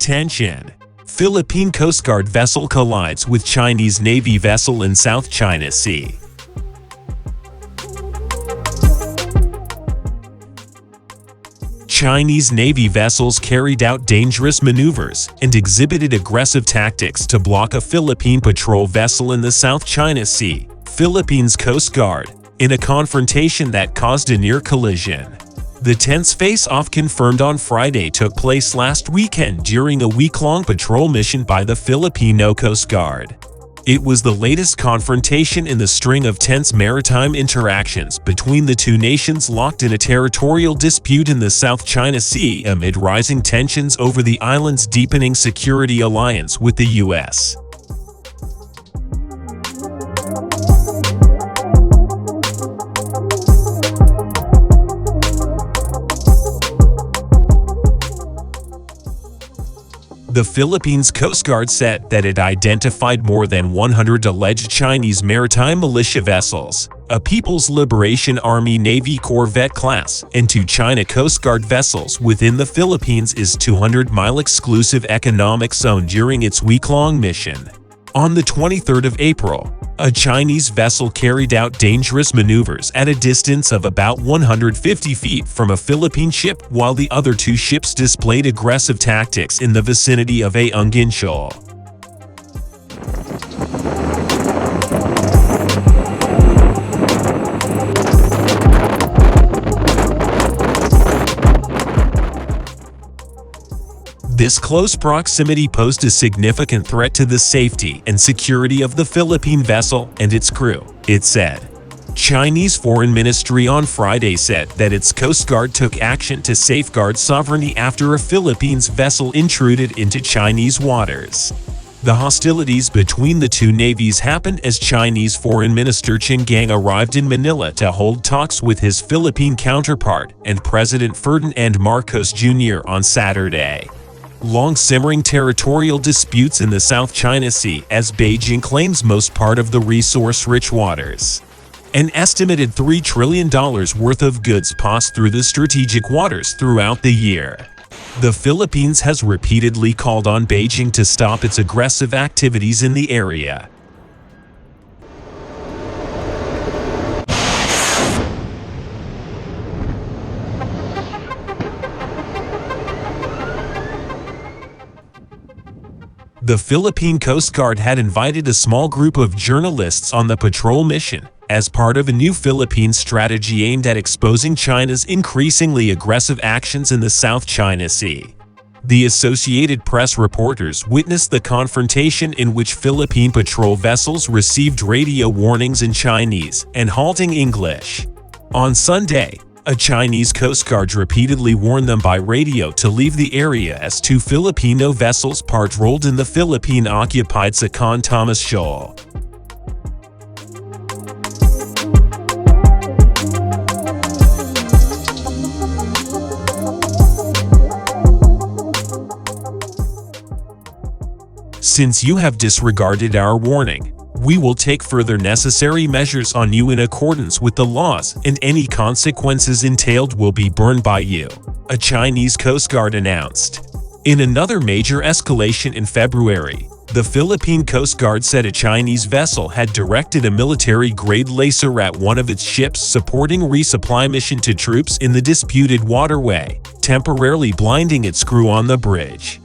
Tension. Philippine Coast Guard vessel collides with Chinese Navy vessel in South China Sea. Chinese Navy vessels carried out dangerous maneuvers and exhibited aggressive tactics to block a Philippine patrol vessel in the South China Sea, Philippines Coast Guard, in a confrontation that caused a near collision. The tense face-off confirmed on Friday took place last weekend during a week-long patrol mission by the Filipino Coast Guard. It was the latest confrontation in the string of tense maritime interactions between the two nations locked in a territorial dispute in the South China Sea amid rising tensions over the island's deepening security alliance with the U.S. The Philippines Coast Guard said that it identified more than 100 alleged Chinese maritime militia vessels, a People's Liberation Army Navy corvette class, and 2 China Coast Guard vessels within the Philippines' 200-mile exclusive economic zone during its week-long mission. On the 23rd of April, a Chinese vessel carried out dangerous maneuvers at a distance of about 150 feet from a Philippine ship, while the other 2 ships displayed aggressive tactics in the vicinity of Ayungin Shoal. This close proximity posed a significant threat to the safety and security of the Philippine vessel and its crew, it said. Chinese Foreign Ministry on Friday said that its Coast Guard took action to safeguard sovereignty after a Philippines vessel intruded into Chinese waters. The hostilities between the two navies happened as Chinese Foreign Minister Qin Gang arrived in Manila to hold talks with his Philippine counterpart and President Ferdinand Marcos Jr. on Saturday. Long-simmering territorial disputes in the South China Sea as Beijing claims most part of the resource-rich waters. An estimated $3 trillion worth of goods pass through the strategic waters throughout the year. The Philippines has repeatedly called on Beijing to stop its aggressive activities in the area. The Philippine Coast Guard had invited a small group of journalists on the patrol mission as part of a new Philippine strategy aimed at exposing China's increasingly aggressive actions in the South China Sea. The Associated Press reporters witnessed the confrontation in which Philippine patrol vessels received radio warnings in Chinese and halting English. On Sunday, a Chinese Coast Guard repeatedly warned them by radio to leave the area as 2 Filipino vessels patrolled in the Philippine-occupied Sakan Thomas Shoal. Since you have disregarded our warning, we will take further necessary measures on you in accordance with the laws, and any consequences entailed will be borne by you, a Chinese Coast Guard announced. In another major escalation in February, the Philippine Coast Guard said a Chinese vessel had directed a military-grade laser at one of its ships supporting resupply mission to troops in the disputed waterway, temporarily blinding its crew on the bridge.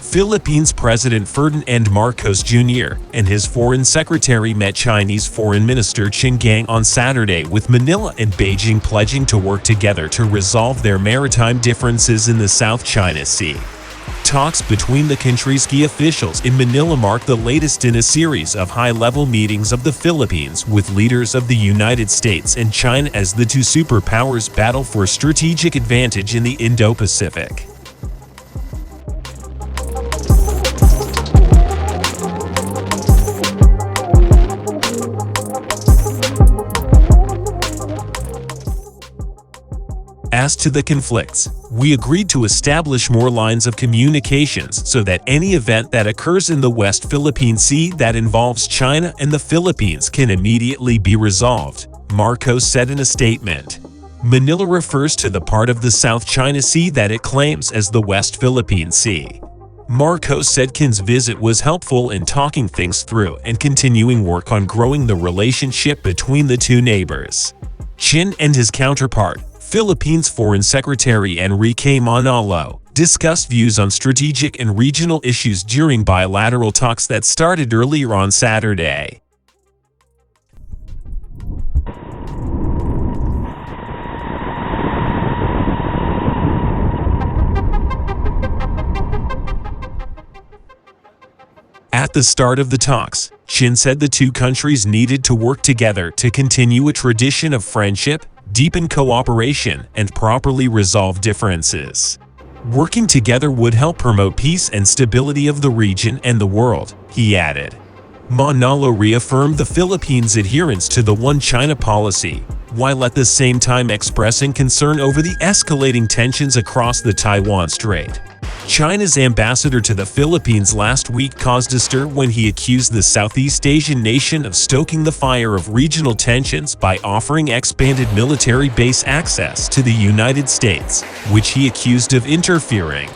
Philippines President Ferdinand Marcos Jr. and his Foreign Secretary met Chinese Foreign Minister Qin Gang on Saturday, with Manila and Beijing pledging to work together to resolve their maritime differences in the South China Sea. Talks between the countries' key officials in Manila mark the latest in a series of high-level meetings of the Philippines with leaders of the United States and China as the 2 superpowers battle for strategic advantage in the Indo-Pacific. As to the conflicts, we agreed to establish more lines of communications so that any event that occurs in the West Philippine Sea that involves China and the Philippines can immediately be resolved, Marcos said in a statement. Manila refers to the part of the South China Sea that it claims as the West Philippine Sea. Marcos said Qin's visit was helpful in talking things through and continuing work on growing the relationship between the two neighbors. Qin and his counterpart, Philippines Foreign Secretary Enrique Manalo, discussed views on strategic and regional issues during bilateral talks that started earlier on Saturday. At the start of the talks, Qin said the two countries needed to work together to continue a tradition of friendship, deepen cooperation, and properly resolve differences. Working together would help promote peace and stability of the region and the world, he added. Manalo reaffirmed the Philippines' adherence to the One China policy, while at the same time expressing concern over the escalating tensions across the Taiwan Strait. China's ambassador to the Philippines last week caused a stir when he accused the Southeast Asian nation of stoking the fire of regional tensions by offering expanded military base access to the United States, which he accused of interfering